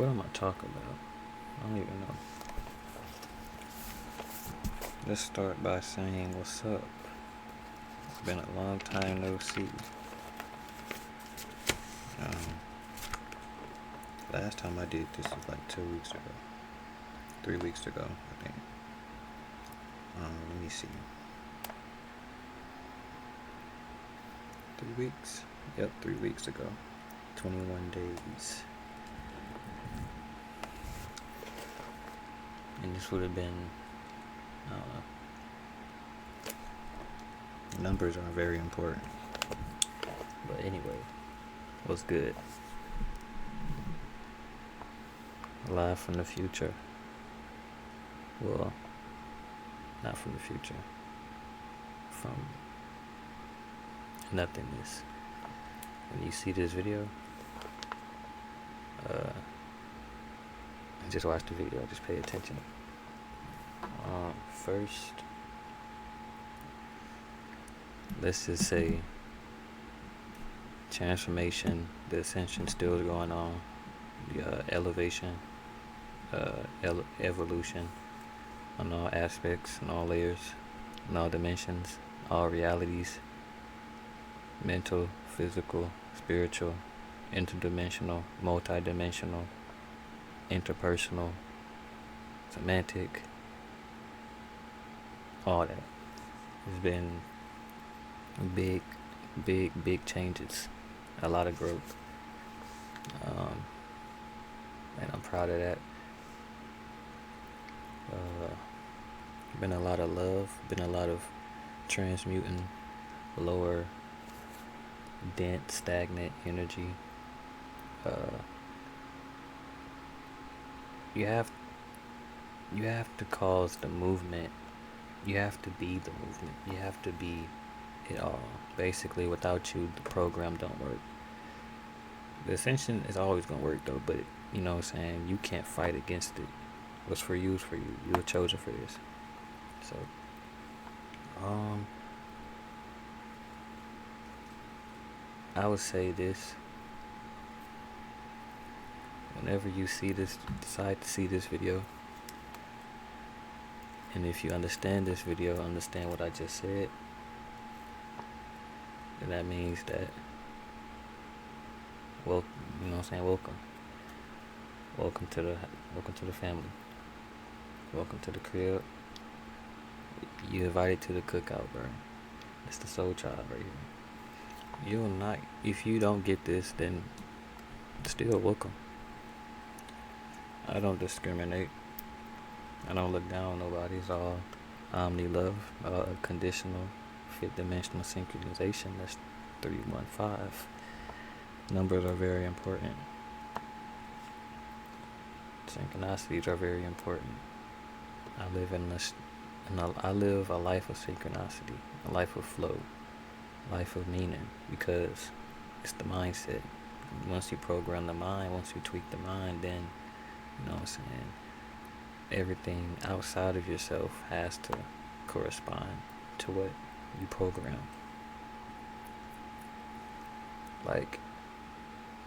What am I talking about? I don't even know. Let's start by saying what's up. It's been a long time no see. Um, Last time I did this was like 2 weeks ago. 3 weeks ago, I think. Let me see. 3 weeks? Yep, 3 weeks ago. 21 days. And this would have been, I don't know. Numbers are very important. But anyway, what's good? Live from the future. Well, not from the future. From nothingness. When you see this video, just watch the video, just pay attention. First, let's just say transformation, the ascension still is going on, the elevation, evolution on all aspects, on all layers, in all dimensions, all realities, mental, physical, spiritual, interdimensional, multidimensional, interpersonal, semantic, all that. There's been big changes, a lot of growth, and I'm proud of that. Been a lot of love, been a lot of transmuting lower, dense, stagnant energy. You have to cause the movement. You have to be the movement. You have to be it all. Basically, without you, the program don't work. The ascension is always gonna work though, but you know what I'm saying, you can't fight against it. What's for you is for you. You were chosen for this. So, I would say this. Whenever you decide to see this video, and if you understand this video, understand what I just said, then that means that, well, you know what I'm saying, welcome. Welcome to the family. Welcome to the crib. You invited to the cookout, bro. It's the soul child right here. You'll not, if you don't get this, then still welcome. I don't discriminate. I don't look down on nobody. It's all omni love, conditional, fifth dimensional synchronization. That's 315. Numbers are very important. Synchronicities are very important. I live a life of synchronicity, a life of flow, a life of meaning, because it's the mindset. Once you program the mind, once you tweak the mind, then, you know what I'm saying, everything outside of yourself has to correspond to what you program. Like,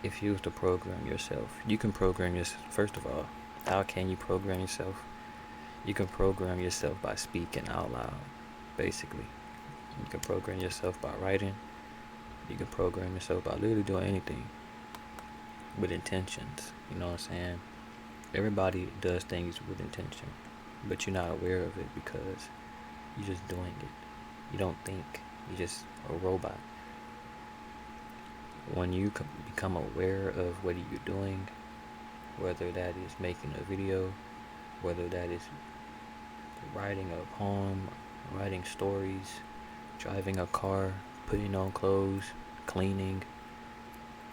if you was to program yourself, you can program yourself. First of all, how can you program yourself? You can program yourself by speaking out loud, basically. You can program yourself by writing. You can program yourself by literally doing anything with intentions. You know what I'm saying? Everybody does things with intention, but you're not aware of it because you're just doing it. You don't think. You're just a robot. When you become aware of what you're doing, whether that is making a video, whether that is writing a poem, writing stories, driving a car, putting on clothes, cleaning,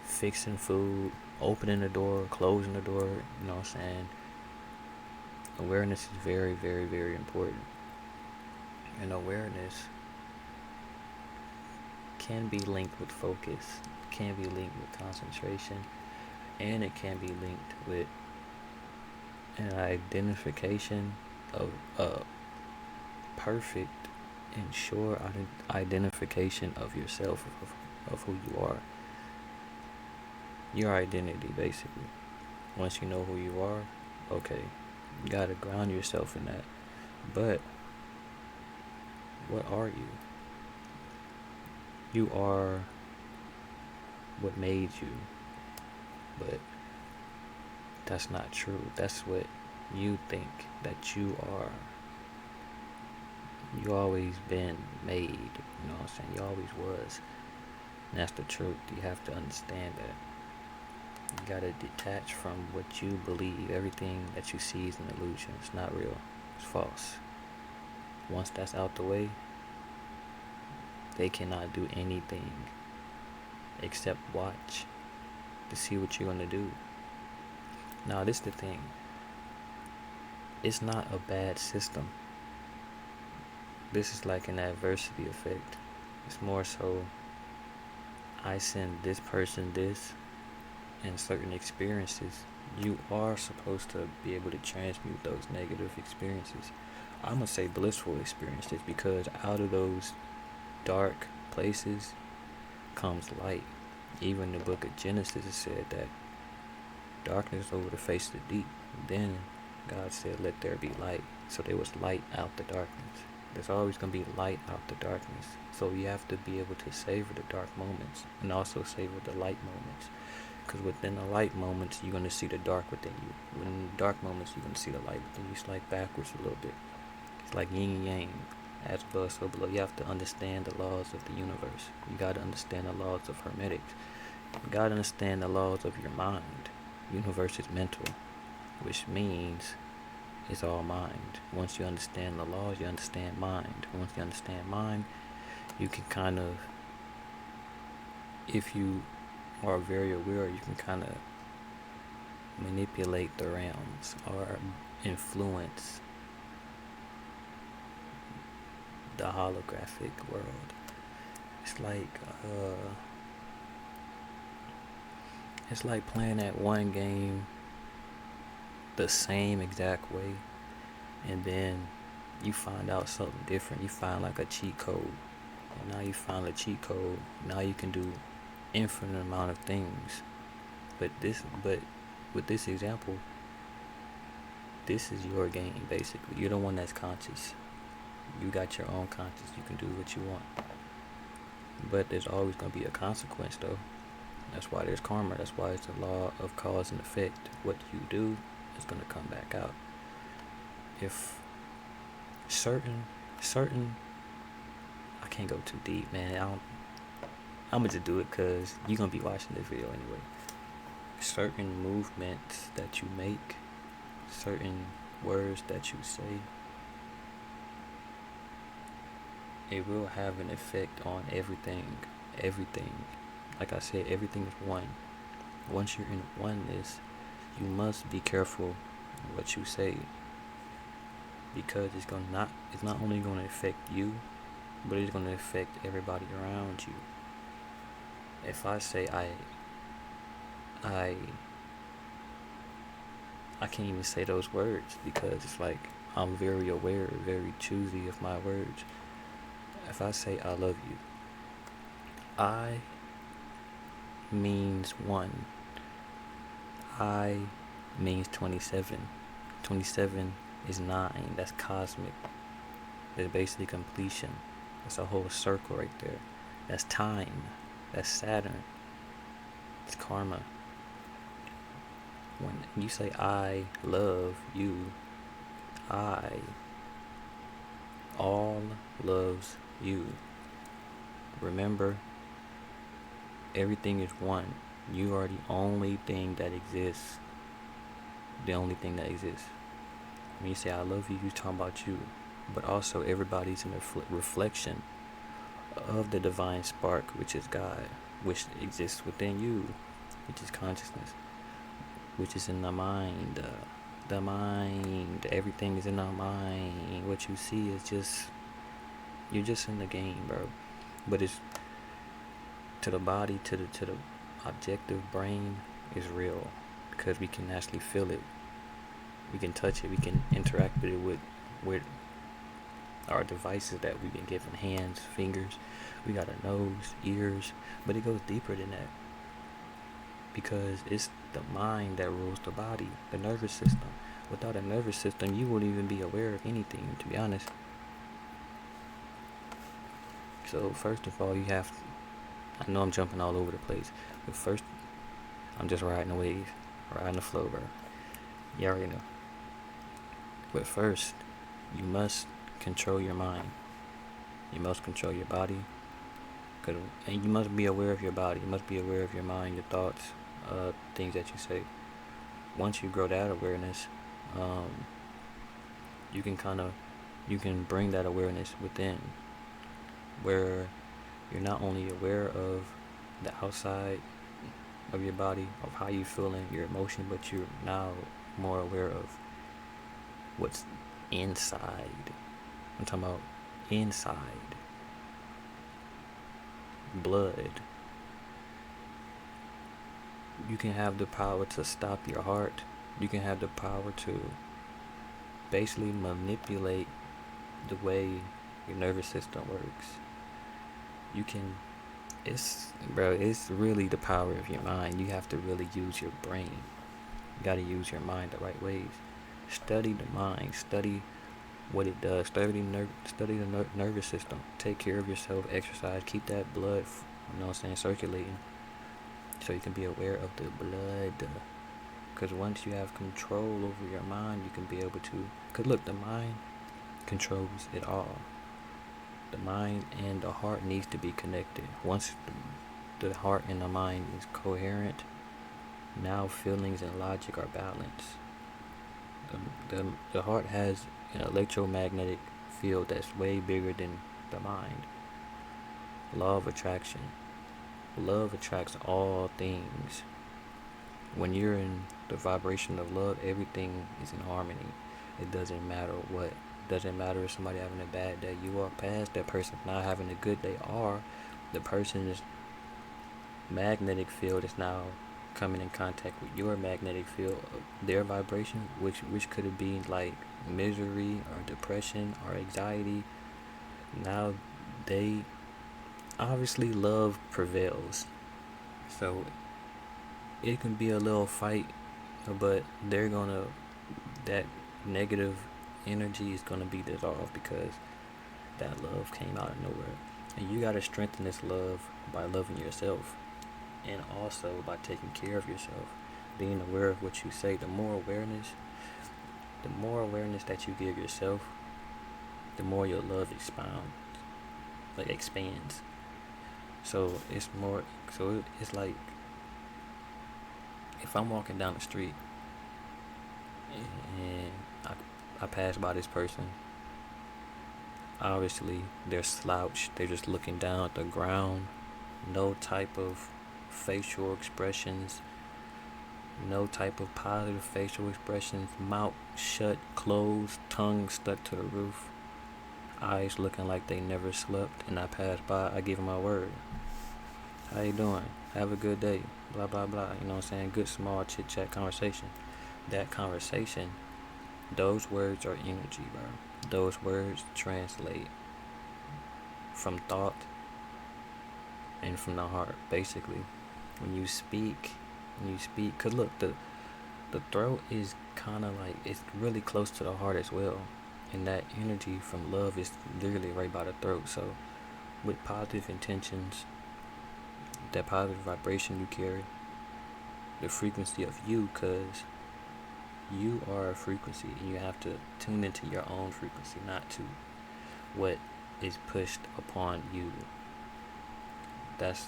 fixing food, opening the door, closing the door, you know what I'm saying? Awareness is very, very, very important. And awareness can be linked with focus, can be linked with concentration, and it can be linked with an identification of a perfect and sure identification of yourself, of who you are. Your identity, basically. Once you know who you are, okay, you gotta ground yourself in that. But what are you? You are what made you. But that's not true. That's what you think that you are. You always been made, you know what I'm saying? You always was. And that's the truth. You have to understand that. You gotta detach from what you believe. Everything that you see is an illusion. It's not real. It's false. Once that's out the way, they cannot do anything except watch to see what you're gonna do. Now, this is the thing. It's not a bad system. This is like an adversity effect. It's more so I send this person this and certain experiences. You are supposed to be able to transmute those negative experiences. I'm gonna say blissful experiences because out of those dark places comes light. Even in the book of Genesis it said that darkness over the face of the deep. Then God said, let there be light. So there was light out the darkness. There's always going to be light out the darkness. So you have to be able to savor the dark moments and also savor the light moments. Because within the light moments, you're going to see the dark within you. Within the dark moments, you're going to see the light within you. It's like backwards a little bit. It's like yin and yang. As above, so below. You have to understand the laws of the universe. You got to understand the laws of hermetics. You got to understand the laws of your mind. Universe is mental, which means it's all mind. Once you understand the laws, you understand mind. Once you understand mind, you can kind of, if you are very aware, you can kind of manipulate the realms or influence the holographic world. It's like playing that one game the same exact way, and then you find out something different. You find like a cheat code, and now you find a cheat code. Now you can do infinite amount of things. But with this example, this is your game basically. You're the one that's conscious. You got your own conscience. You can do what you want. But there's always gonna be a consequence though. That's why there's karma. That's why it's the law of cause and effect. What you do is gonna come back out. If certain I can't go too deep, man. I'm gonna just do it because you're gonna be watching this video anyway. Certain movements that you make, certain words that you say, it will have an effect on everything. Everything. Like I said, everything is one. Once you're in oneness, you must be careful what you say, because it's not only gonna affect you, but it's gonna affect everybody around you. If I say I can't even say those words because it's like I'm very aware, very choosy of my words. If I say I love you, I means 1. I means 27. 27 is 9. That's cosmic. That's basically completion. That's a whole circle right there. That's time. That's Saturn. It's karma. When you say I love you, I all loves you. Remember, everything is one. You are the only thing that exists. The only thing that exists. When you say I love you, you're talking about you. But also everybody's in a reflection of the divine spark, which is God, which exists within you, which is consciousness, which is in the mind. The mind, everything is in our mind. What you see is just, you're just in the game, bro. But it's to the body, to the objective brain, is real because we can actually feel it. We can touch it. We can interact with it with our devices that we've been given: hands, fingers. We got a nose, ears, but it goes deeper than that because the mind that rules the body, the nervous system. Without a nervous system, you wouldn't even be aware of anything, to be honest. So first of all, I know I'm jumping all over the place, but first, I'm just riding the wave, riding the flow, bro. You already know. But first, you must control your mind. You must control your body. And you must be aware of your body. You must be aware of your mind, your thoughts, things that you say. Once you grow that awareness, um, you can you can bring that awareness within, where you're not only aware of the outside of your body, of how you feeling, your emotion, but you're now more aware of what's inside. I'm talking about inside. Blood. You can have the power to stop your heart. You can have the power to basically manipulate the way your nervous system works. You can, it's really the power of your mind. You have to really use your brain. You got to use your mind the right ways. Study the mind. Study what it does. Study the nervous system. Take care of yourself. Exercise. Keep that blood, circulating, so you can be aware of the blood. Because once you have control over your mind, you can be able to. Because look, the mind controls it all. The mind and the heart needs to be connected. Once the heart and the mind is coherent, now feelings and logic are balanced. The heart has an electromagnetic field that's way bigger than the mind. Law of attraction. Love attracts all things. When you're in the vibration of love, everything is in harmony. It doesn't matter what. It doesn't matter if somebody having a bad day. You walk past that person not having a good day, or the person's magnetic field is now coming in contact with your magnetic field, their vibration, which could have been like misery or depression or anxiety. Now they obviously love prevails. So it can be a little fight, but that negative energy is gonna be dissolved because that love came out of nowhere. And you gotta strengthen this love by loving yourself, and also by taking care of yourself, being aware of what you say. The more awareness that you give yourself, the more your love expands. So it's like if I'm walking down the street and I pass by this person, obviously they're slouched, they're just looking down at the ground, no type of facial expressions, no type of positive facial expressions, mouth shut, closed, tongue stuck to the roof, eyes looking like they never slept, and I pass by, I give them my word. How you doing? Have a good day. Blah, blah, blah. You know what I'm saying? Good small chit chat conversation. That conversation, those words are energy, bro. Those words translate from thought and from the heart, basically. When you speak, cause look, the throat is kind of like, it's really close to the heart as well. And that energy from love is literally right by the throat. So with positive intentions, that positive vibration you carry, the frequency of you, cause you are a frequency, and you have to tune into your own frequency, not to what is pushed upon you. That's,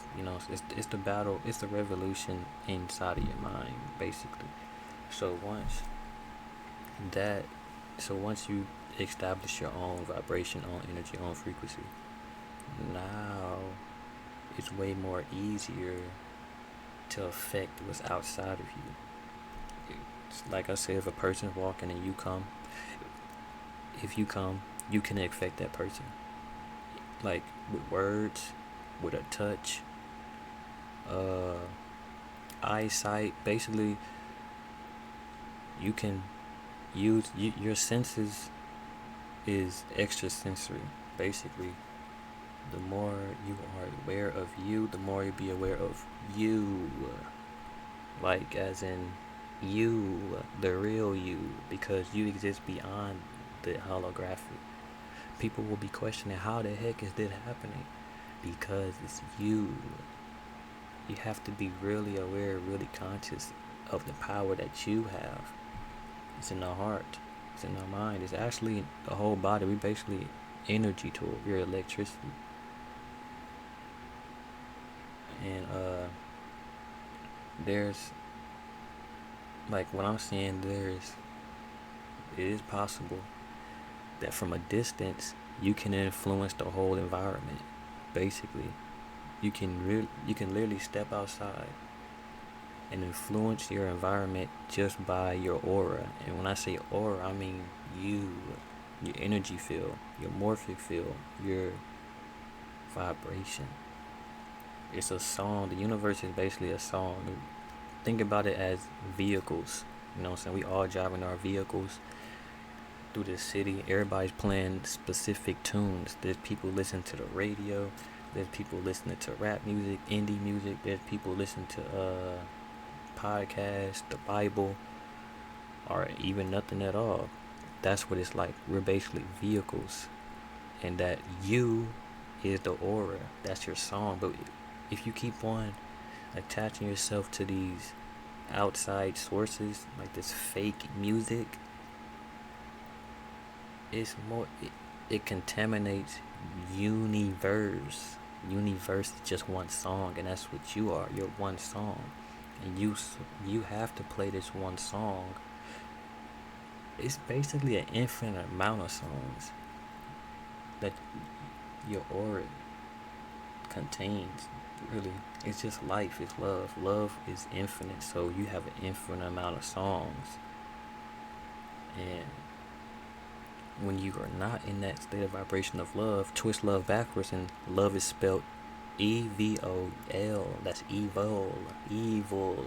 it's the battle, it's the revolution inside of your mind, basically. So that once you establish your own vibration, own energy, own frequency, now it's way more easier to affect what's outside of you. It's like I said, if a person's walking and if you come, you can affect that person. Like with words, with a touch, eyesight. Basically, you can use your senses is extrasensory. Basically, the more you are aware of you, the more you be aware of you. like as in you, the real you, because you exist beyond the holographic. People will be questioning how the heck is this happening? Because it's you. You have to be really aware, really conscious of the power that you have. It's in the heart. It's in our mind. It's actually the whole body. We basically energy tool. Your electricity. And there's like what I'm saying. It is possible that from a distance you can influence the whole environment. Basically, you can literally step outside and influence your environment just by your aura. And when I say aura, I mean you, your energy field, your morphic field, your vibration. It's a song. The universe is basically a song. Think about it as vehicles. You know what I'm saying? We all driving our vehicles through the city. Everybody's playing specific tunes. There's people listening to the radio. There's people listening to rap music, indie music. There's people listening to podcasts, the Bible, or even nothing at all. That's what it's like. We're basically vehicles, and that you is the aura. That's your song. But if you keep on attaching yourself to these outside sources, like this fake music, it's more. It contaminates universe. Universe is just one song, and that's what you are. You're one song, and you have to play this one song. It's basically an infinite amount of songs that your aura contains. Really, it's just life. It's love. Love is infinite, so you have an infinite amount of songs. And when you are not in that state of vibration of love, twist love backwards, and love is spelled EVOL. That's evil. Evil.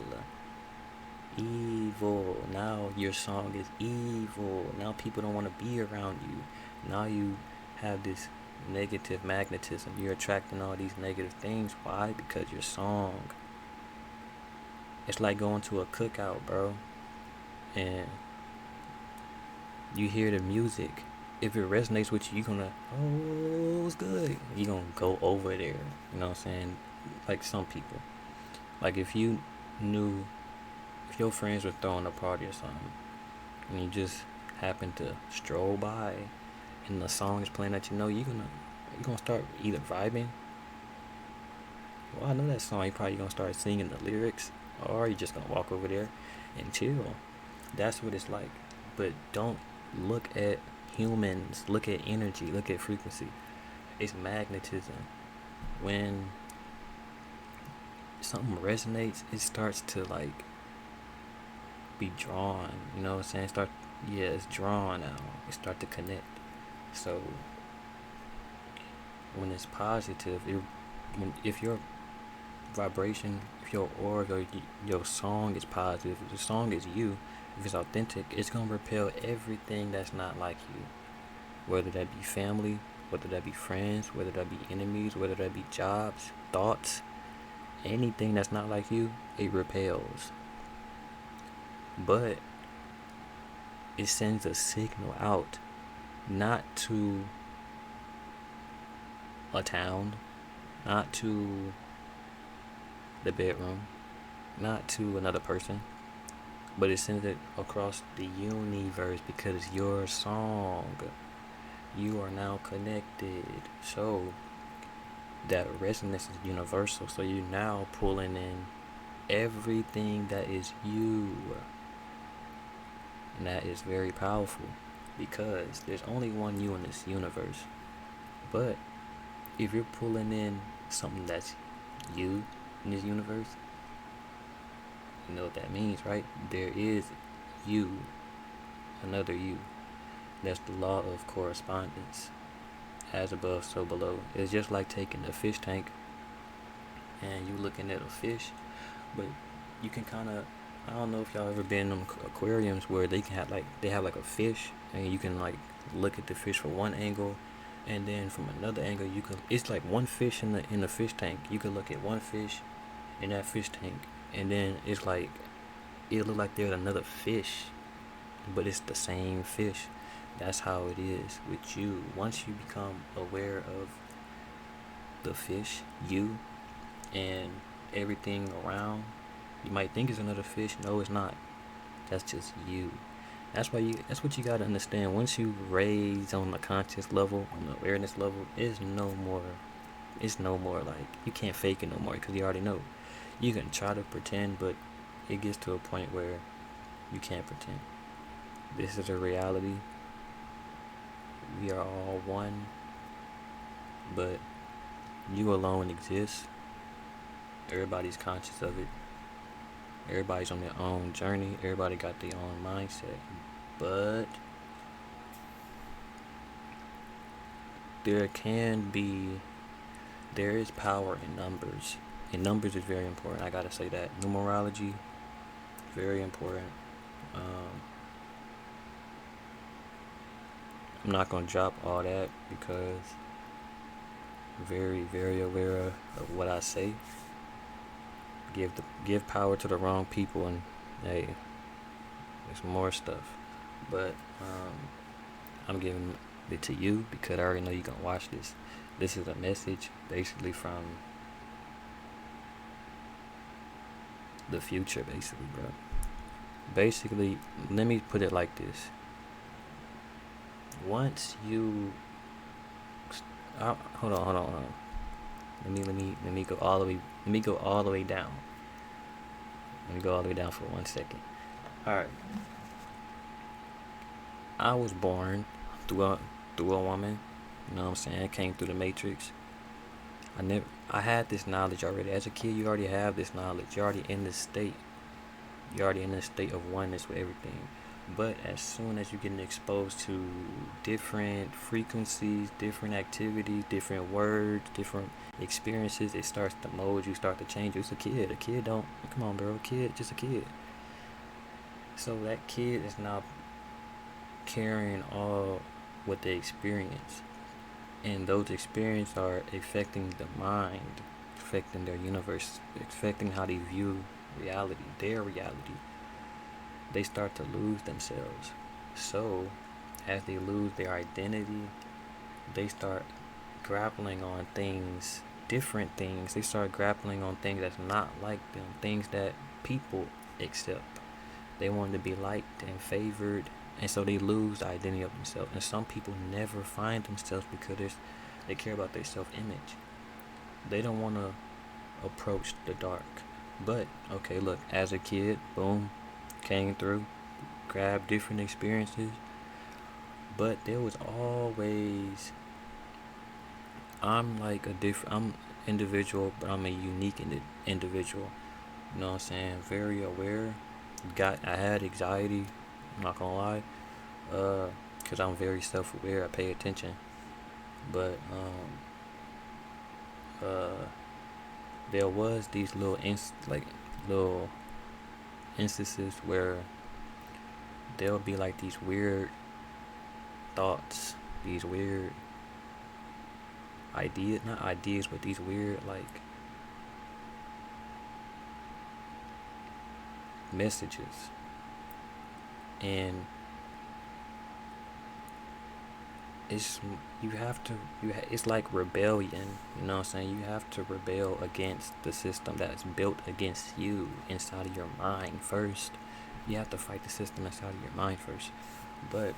Evil. Now your song is evil. Now people don't want to be around you. Now you have this negative magnetism. You're attracting all these negative things. Why? Because your song. It's like going to a cookout, bro. And you hear the music. If it resonates with you, you're gonna, oh, it's good. You're gonna go over there. You know what I'm saying? Like some people. Like if you knew, if your friends were throwing a party or something, and you just happen to stroll by, and the song is playing that you know, you're gonna start either vibing. Well, I know that song. You're probably gonna start singing the lyrics, or you're just gonna walk over there and chill. That's what it's like. But don't look at humans. Look at energy. Look at frequency. It's magnetism. When something resonates, it starts to like be drawn. You know what I'm saying? Yeah, it's drawn out. It start to connect. So when it's positive, if your vibration, if your aura or your song is positive, if the song is you, if it's authentic, it's gonna repel everything that's not like you. Whether that be family, whether that be friends, whether that be enemies, whether that be jobs, thoughts, anything that's not like you, it repels. But it sends a signal out, not to a town, not to the bedroom, not to another person, but it sends it across the universe because it's your song. You are now connected. So that resonance is universal. So you're now pulling in everything that is you. And that is very powerful because there's only one you in this universe. But if you're pulling in something that's you in this universe, you know what that means, right? There is you, another you. That's the law of correspondence. As above, so below. It's just like taking a fish tank and you looking at a fish, but you can kind of, I don't know if y'all ever been in aquariums where they have like a fish and you can like look at the fish from one angle, and then from another angle it's like one fish in the fish tank. You can look at one fish in that fish tank, And then it's like it look like there's another fish, but it's the same fish. That's how it is with you. Once you become aware of the fish, you, and everything around, you might think it's another fish. No, it's not. That's just you. That's what you gotta understand. Once you raise on the conscious level, on the awareness level, it's no more like you can't fake it no more because you already know. You can try to pretend, but it gets to a point where you can't pretend. This is a reality. We are all one, but you alone exist. Everybody's conscious of it. Everybody's on their own journey. Everybody got their own mindset. But there can be, there is power in numbers. And numbers is very important. I gotta say that. Numerology, very important. Um, I'm not gonna drop all that because I'm very, very aware of what I say. Give power to the wrong people, and hey, there's more stuff. But I'm giving it to you because I already know you're gonna watch this. This is a message basically from the future, basically, bro. Basically, let me put it like this. Once you hold on. Let me go all the way. Let me go all the way down. Let me go all the way down for 1 second. All right. I was born through a woman. You know what I'm saying? I came through the matrix. I had this knowledge already. As a kid, you already have this knowledge. You're already in this state. You're already in this state of oneness with everything. But as soon as you're getting exposed to different frequencies, different activities, different words, different experiences, it starts to mold you, start to change you. It's a kid. A kid don't, come on, bro. A kid, just a kid. So that kid is now carrying all what they experience. And those experiences are affecting the mind, affecting their universe, affecting how they view reality, their reality. They start to lose themselves. So, as they lose their identity, they start grappling on things, different things. They start grappling on things that's not like them, things that people accept. They want to be liked and favored, and so they lose the identity of themselves. And some people never find themselves because they care about their self-image. They don't want to approach the dark. But okay, look, as a kid, boom, came through, grabbed different experiences, but there was always, I'm individual, but I'm a unique individual. You know what I'm saying? Very aware. I had anxiety. I'm not gonna lie, cause I'm very self-aware. I pay attention, but there was these little instances where there'll be like these weird thoughts, these weird ideas, not ideas, but these weird like messages. And it's you have to it's like rebellion, you know what I'm saying? You have to rebel against the system that's built against you inside of your mind first. You have to fight the system inside of your mind first. But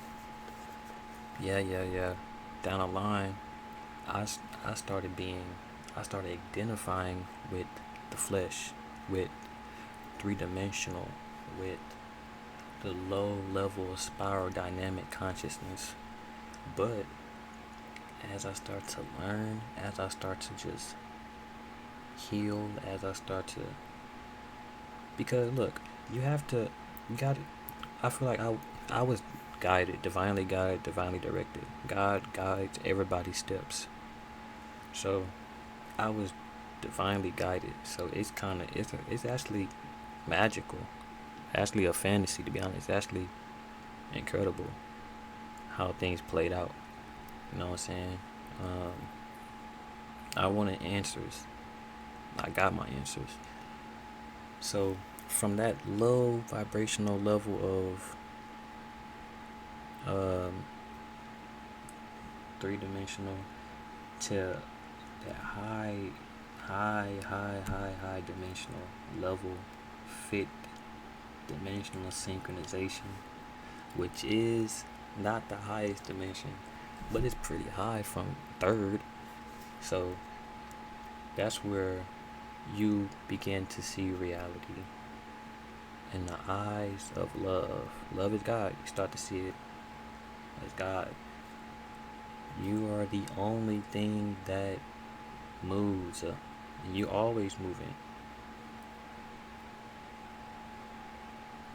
yeah, down the line, I, I started being, I started identifying with the flesh, with three-dimensional, with the low level spiral dynamic consciousness. But as I start to learn, as I start to just heal, as I start to, because look, you got it. I feel like I was guided, divinely directed. God guides everybody's steps. So I was divinely guided. So it's kind of it's actually magical. Actually a fantasy, to be honest. It's actually incredible how things played out. You know what I'm saying? Um, I wanted answers. I got my answers. So from that low vibrational level of three-dimensional to that high dimensional level, fifth dimensional synchronization, which is not the highest dimension, but it's pretty high from third. So that's where you begin to see reality in the eyes of love. Love is God. You start to see it as God. You are the only thing that moves, and you always moving.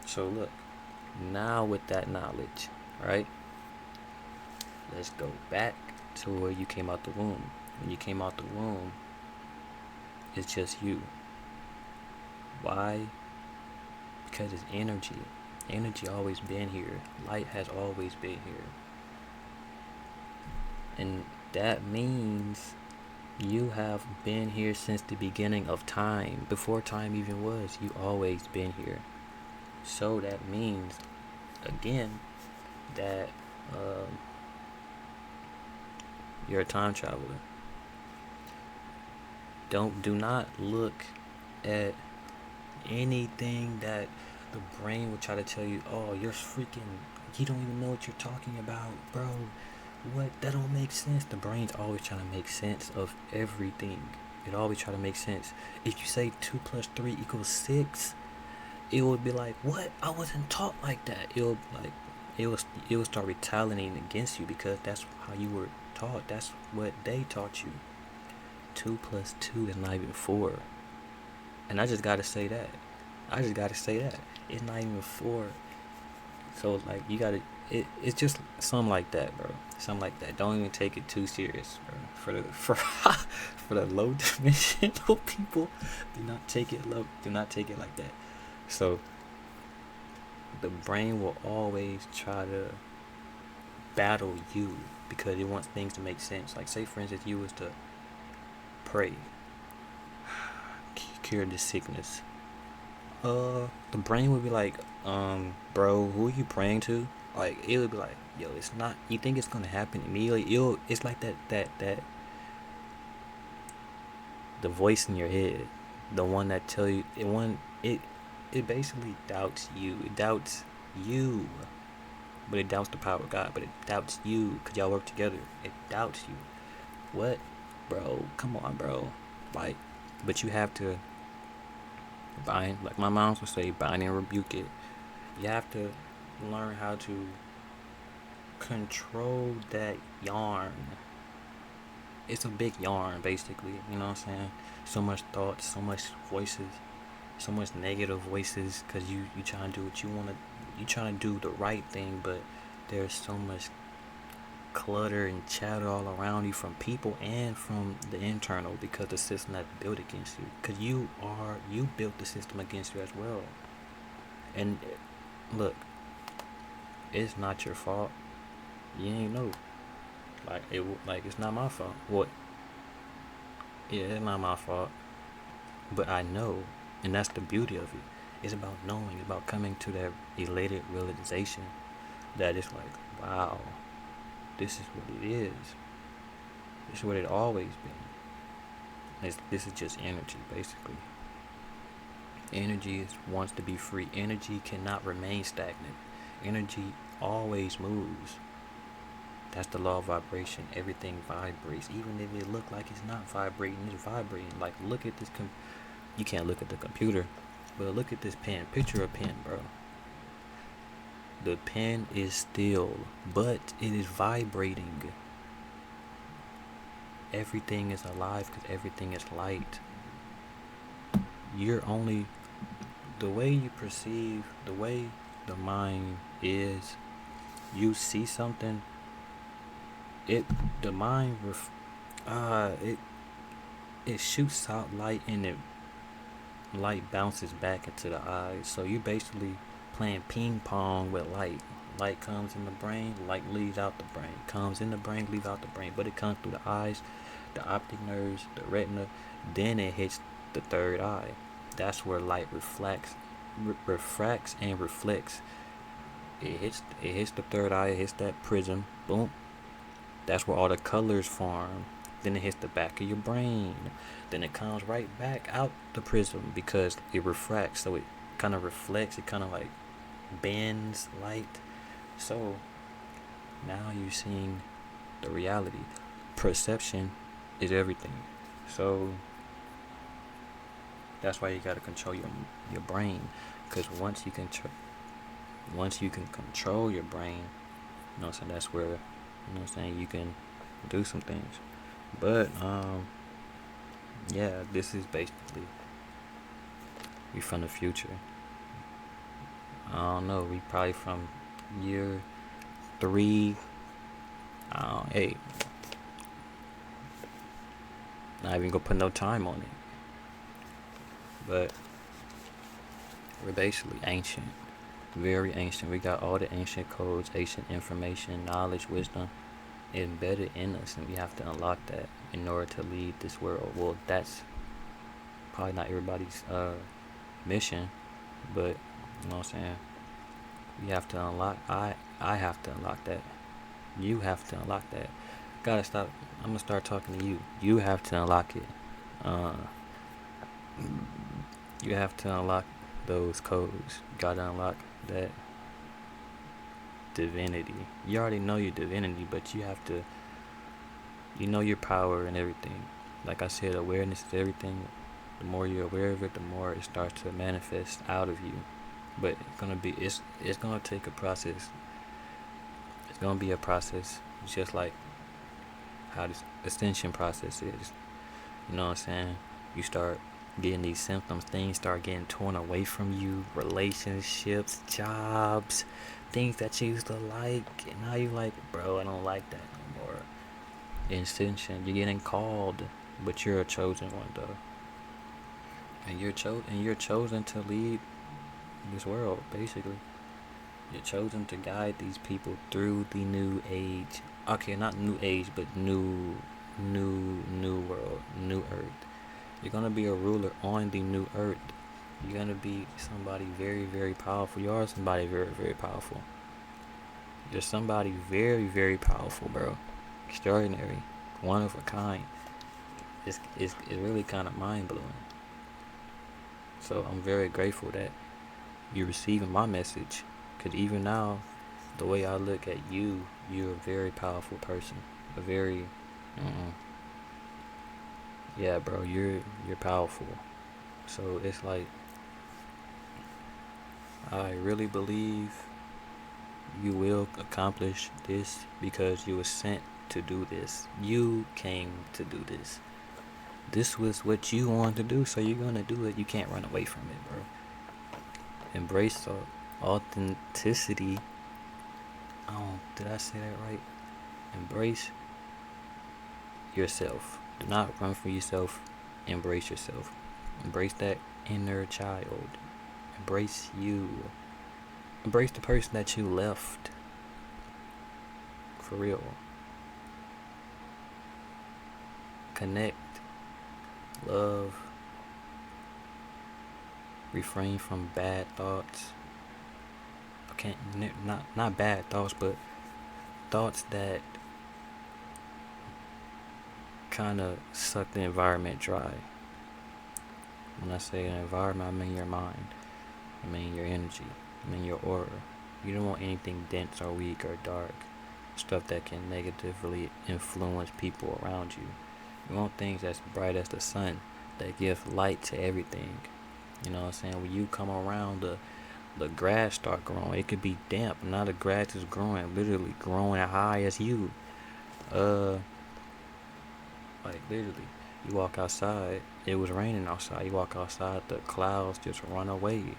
So look, now with that knowledge, right? Let's go back to where you came out the womb. When you came out the womb, it's just you. Why? Because it's energy. Energy always been here. Light has always been here. And that means you have been here since the beginning of time. Before time even was, you always been here. So that means, again, that you're a time traveler. Do not look at anything that the brain will try to tell you. Oh, you're freaking. You don't even know what you're talking about, bro. What? That don't make sense. The brain's always trying to make sense of everything. It always try to make sense. If you say 2 + 3 = 6, it would be like, what? I wasn't taught like that. It will start retaliating against you because that's how you were taught. That's what they taught you. 2 + 2 is not even 4. And I just gotta say that. It's not even 4. So like you gotta it's just something like that, bro. Something like that. Don't even take it too serious, bro. For the low dimensional people, do not take it low. Do not take it like that. So the brain will always try to battle you because it wants things to make sense. Like say for instance, you was to pray, cure this sickness. The brain would be like, bro, who are you praying to? Like it would be like, yo, it's not. You think it's gonna happen immediately? It's like that the voice in your head, the one that tell you it basically doubts you. It doubts you, but it doubts the power of God. But it doubts you because y'all work together. It doubts you. What, bro? Come on, bro. Like, but you have to bind. Like my mom would say, bind and rebuke it. You have to learn how to control that yarn. It's a big yarn, basically. You know what I'm saying? So much thoughts, so much voices, so much negative voices, because you trying to do what you want to. You trying to do the right thing, but there's so much clutter and chatter all around you from people and from the internal because the system that's built against you. Because you built the system against you as well. And look, it's not your fault. You ain't know. Like it's not my fault. What? Yeah, it's not my fault. But I know, and that's the beauty of it. It's about knowing, it's about coming to that elated realization that it's like, wow, this is what it is. This is what it always been. This is just energy, basically. Energy wants to be free. Energy cannot remain stagnant. Energy always moves. That's the law of vibration. Everything vibrates, even if it look like it's not vibrating. It's vibrating. Like look at this. You can't look at the computer, but look at this pen. Picture a pen, bro. The pen is still, but it is vibrating. Everything is alive because everything is light. You're only the way you perceive, the way the mind is. You see something. The mind it shoots out light and it light bounces back into the eyes. So you basically playing ping pong with light. Light comes in the brain, light leaves out the brain. Comes in the brain, leaves out the brain. But it comes through the eyes, the optic nerves, the retina, then it hits the third eye. That's where light refracts and reflects. It hits the third eye, it hits that prism, boom. That's where all the colors form. Then it hits the back of your brain. Then it comes right back out the prism because it refracts. So it kind of reflects. It kind of like bends light. So now you're seeing the reality. Perception is everything. So that's why you gotta control your brain. Because once you can control your brain, you know what I'm saying, that's where, you know what I'm saying, you can do some things. But yeah, this is basically we from the future. I don't know, we probably from year 3, hey, not even gonna put no time on it. But we're basically ancient. Very ancient. We got all the ancient codes, ancient information, knowledge, wisdom embedded in us, and we have to unlock that in order to lead this world. Well, that's probably not everybody's mission, but you know what I'm saying. We have to unlock. I have to unlock that. You have to unlock that. Gotta stop. I'm gonna start talking to you. You have to unlock it. Uh, you have to unlock those codes. You gotta unlock that divinity. You already know your divinity, but you have to, you know your power and everything. Like I said, awareness is everything. The more you're aware of it, the more it starts to manifest out of you. But it's gonna take a process. It's gonna be a process. It's just like how this ascension process is. You know what I'm saying? You start getting these symptoms, things start getting torn away from you, relationships, jobs, things that you used to like, and now you like, bro, I don't like that no more. Ascension, you're getting called, but you're a chosen one though, and you're chosen to lead this world. Basically, you're chosen to guide these people through the new age. Okay, not new age, but new world, new earth. You're gonna be a ruler on the new earth. You're gonna be somebody very, very powerful. You are somebody very, very powerful. You're somebody very, very powerful, bro. Extraordinary, one of a kind. It's really kind of mind blowing. So I'm very grateful that you're receiving my message. Cause even now, the way I look at you, you're a very powerful person. A very, yeah, bro. You're powerful. So it's like I really believe you will accomplish this because you were sent to do this. You came to do this. This was what you wanted to do, so you're gonna do it. You can't run away from it, bro. Embrace the authenticity. Oh, did I say that right? Embrace yourself. Do not run for yourself. Embrace yourself. Embrace that inner child. Embrace you. Embrace the person that you left. For real. Connect. Love. Refrain from bad thoughts. Okay, not bad thoughts, but thoughts that kind of suck the environment dry. When I say an environment, I mean your mind. I mean your energy. I mean your aura. You don't want anything dense or weak or dark. Stuff that can negatively influence people around you. You want things that's bright as the sun, that give light to everything. You know what I'm saying? When you come around, the grass start growing. It could be damp. Now the grass is growing, literally growing high as you. Like literally, you walk outside. It was raining outside. You walk outside, the clouds just run away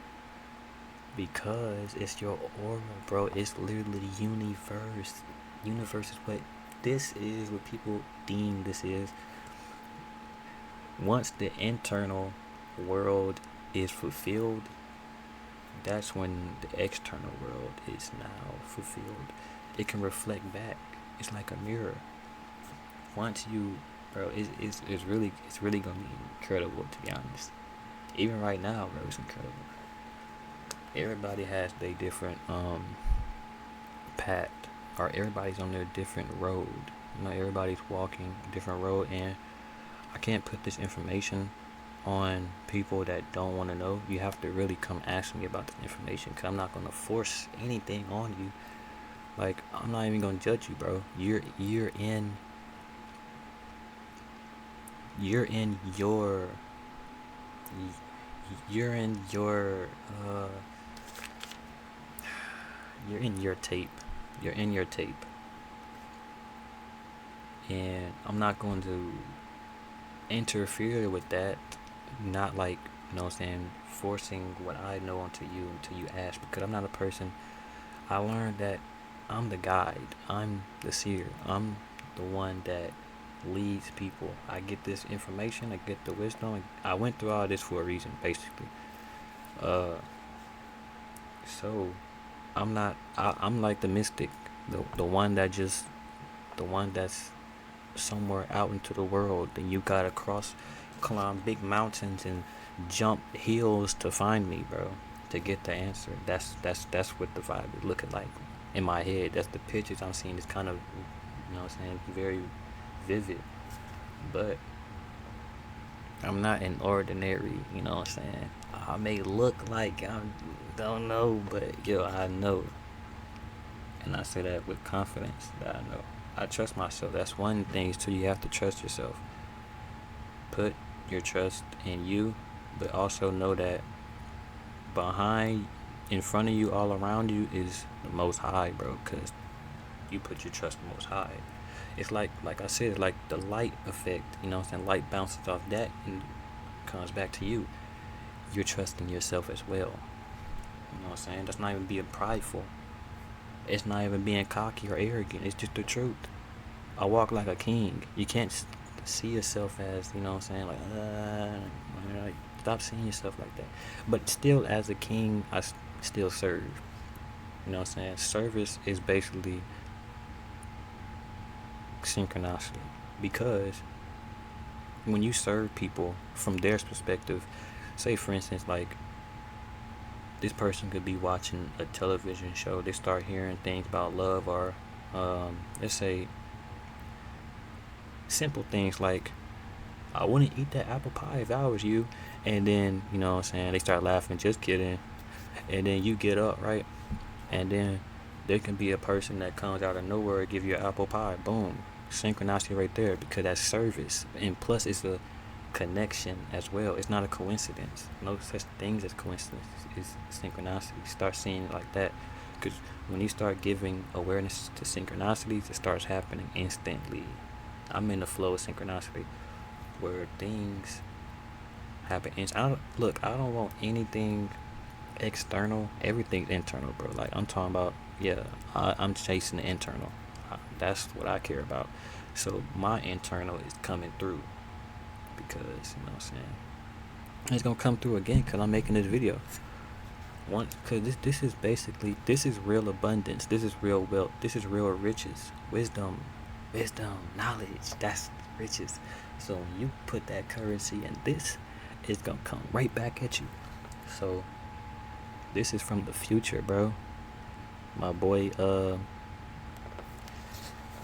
because it's your aura, bro. It's literally the universe. Universe is what this is. What people deem this is. Once the internal world is fulfilled, that's when the external world is now fulfilled. It can reflect back. It's like a mirror. Once you, bro, it's really gonna be incredible, to be honest. Even right now, bro, it's incredible. Everybody has their different path, or everybody's on their different road. You know, everybody's walking a different road, and I can't put this information on people that don't want to know. You have to really come ask me about the information, because I'm not going to force anything on you. Like, I'm not even going to judge you, bro. You're in your you're in your you're in your tape. You're in your tape. And I'm not going to interfere with that. Not like, you know what I'm saying, forcing what I know onto you until you ask, because I'm not a person. I learned that I'm the guide. I'm the seer. I'm the one that leads people. I get this information. I get the wisdom. I went through all this for a reason, basically. Uh, so I'm not. I'm like the mystic, the one that just, the one that's somewhere out into the world. Then you gotta climb big mountains and jump hills to find me, bro. To get the answer. That's what the vibe is looking like in my head. That's the pictures I'm seeing. It's kind of, you know what I'm saying, very vivid. But I'm not an ordinary, you know what I'm saying. I may look like I don't know, but yo, I know. And I say that with confidence that I know. I trust myself. That's one thing too. You have to trust yourself. Put your trust in you, but also know that behind, in front of you, all around you is the Most High, bro. Cause you put your trust in the Most High. It's like I said, like the light effect. You know what I'm saying? Light bounces off that and comes back to you. You're trusting yourself as well. You know what I'm saying? That's not even being prideful. It's not even being cocky or arrogant. It's just the truth. I walk like a king. You can't see yourself as, you know what I'm saying, like, stop seeing yourself like that. But still, as a king, still serve. You know what I'm saying? Service is basically synchronicity. Because when you serve people from their perspective, say for instance, like, this person could be watching a television show. They start hearing things about love, or let's say simple things like, I wouldn't eat that apple pie if I was you. And then, you know what I'm saying, they start laughing, just kidding. And then you get up, right? And then there can be a person that comes out of nowhere, give you an apple pie. Boom. Synchronicity right there, because that's service. And plus, it's a connection as well. It's not a coincidence. No such things as coincidence. It's synchronicity. Start seeing it like that. Because when you start giving awareness to synchronicities, it starts happening instantly. I'm in the flow of synchronicity, where things happen. I don't want anything external. Everything's internal, bro. Like, I'm talking about, yeah, I'm chasing the internal. That's what I care about. So my internal is coming through, because, you know what I'm saying, it's gonna come through again because I'm making this video. Because this is basically, this is real abundance. This is real wealth. This is real riches, wisdom, knowledge. That's riches. So when you put that currency in this, it's gonna come right back at you. So this is from the future, bro. My boy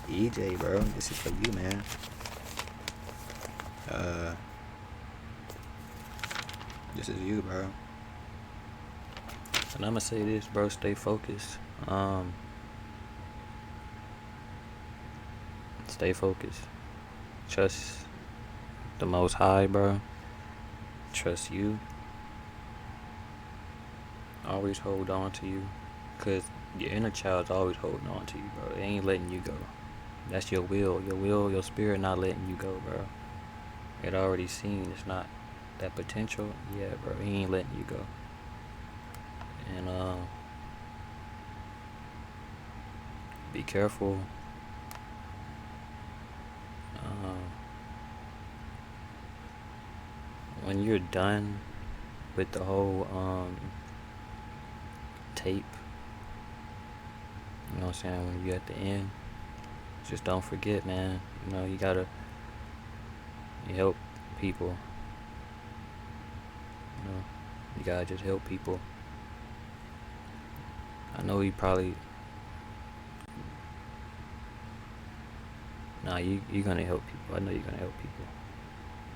EJ, bro. This is for you, man. This is you, bro. And I'ma say this, bro. Stay focused. Stay focused. Trust the Most High, bro. Trust you. Always hold on to you, cause your inner child's always holding on to you, bro. It ain't letting you go. That's your will. Your spirit not letting you go, bro. It already seen it's not that potential. Yeah, bro. He ain't letting you go. And be careful. When you're done with the whole tape, you know what I'm saying, when you're at the end, just don't forget, man. You know, you help people. You know, you gotta just help people. I know you probably nah you gonna help people. I know you're gonna help people.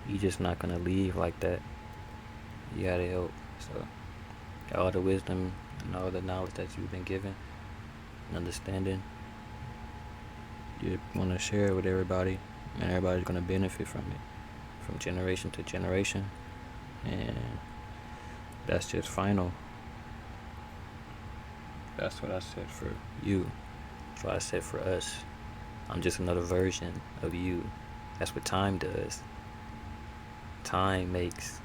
You just not gonna leave like that. You gotta help. So all the wisdom and all the knowledge that you've been given and understanding, you wanna share it with everybody, and everybody's gonna benefit from it, from generation to generation, and that's just final. That's what I said for you. That's what I said for us. I'm just another version of you. That's what time does. Time makes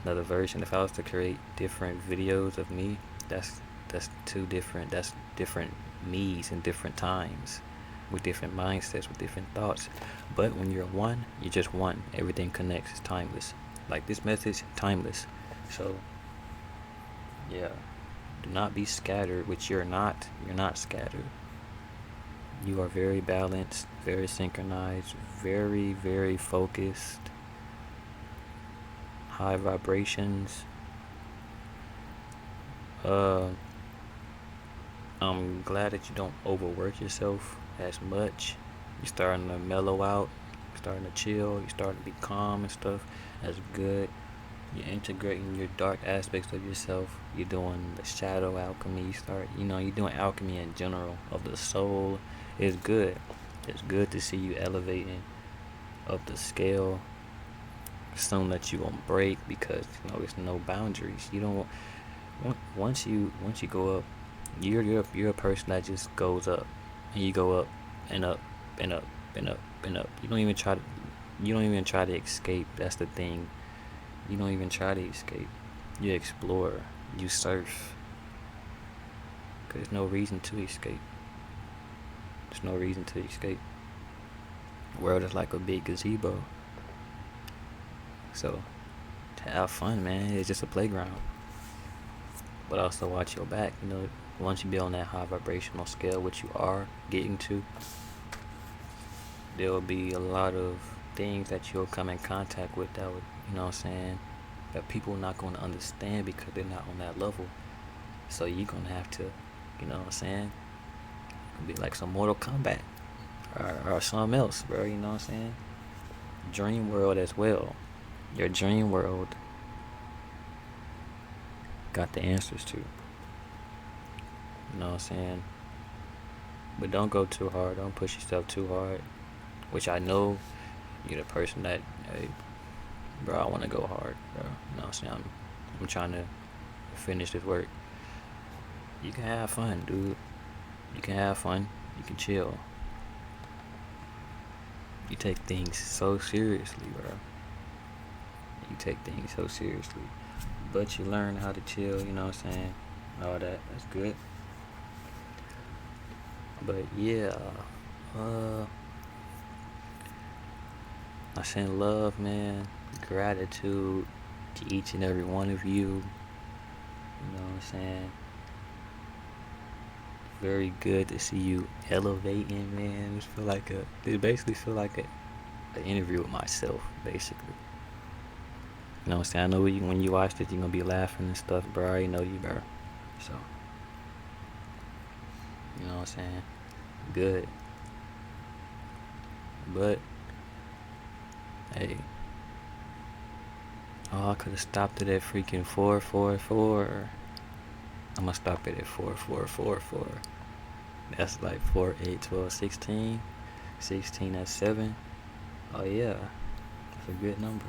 another version. If I was to create different videos of me, that's two different. That's different me's in different times, with different mindsets, with different thoughts. But when you're one, you're just one. Everything connects. It's timeless. Like this message, timeless. So yeah, do not be scattered, which you're not. You're not scattered. You are very balanced, very synchronized, very, very focused, high vibrations. Uh, I'm glad that you don't overwork yourself as much. You're starting to mellow out, you're starting to chill, you're starting to be calm and stuff. That's good. You're integrating your dark aspects of yourself. You're doing the shadow alchemy. You're doing alchemy in general of the soul. It's good. It's good to see you elevating up the scale. Something that you won't break because there's no boundaries. You don't. Once you go up, you're a person that just goes up, and you go up and up and up and up and up. You don't even try to escape. That's the thing. You don't even try to escape. You explore. You surf. 'Cause there's no reason to escape. There's no reason to escape. The world is like a big gazebo. So, to have fun, man, it's just a playground. But also watch your back. Once you be on that high vibrational scale, which you are getting to, there will be a lot of things that you'll come in contact with that would, that people are not going to understand because they're not on that level. So you're going to have to, It'll be like some Mortal Kombat or something else, bro, Dream world as well. Your dream world got the answers to. But don't go too hard. Don't push yourself too hard. Which I know you're the person that, hey, bro, I want to go hard, bro. I'm trying to finish this work. You can have fun, dude. You can have fun. You can chill. You take things so seriously, bro. You take things so seriously. But you learn how to chill, all that. That's good. But yeah, I send love, man, gratitude to each and every one of you. Very good to see you elevating, man. It basically feel like an interview with myself, basically. I know when you watch this, you're gonna be laughing and stuff, bro. I already know you, bro. So, good. But, hey, I could have stopped it at freaking 444. I'm gonna stop it at 4444. That's like 4, 8, 12, 16. 16, that's 7. Oh yeah, that's a good number.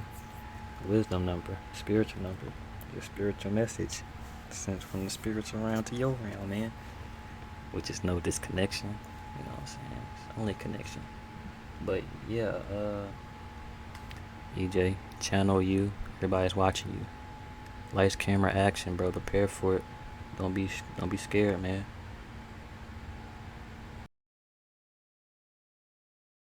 Wisdom number, spiritual number, your spiritual message sent from the spiritual realm to your realm, man. Which is no disconnection, It's only connection. But yeah, EJ, channel you. Everybody's watching you. Lights, camera, action, bro. Prepare for it. Don't be scared, man.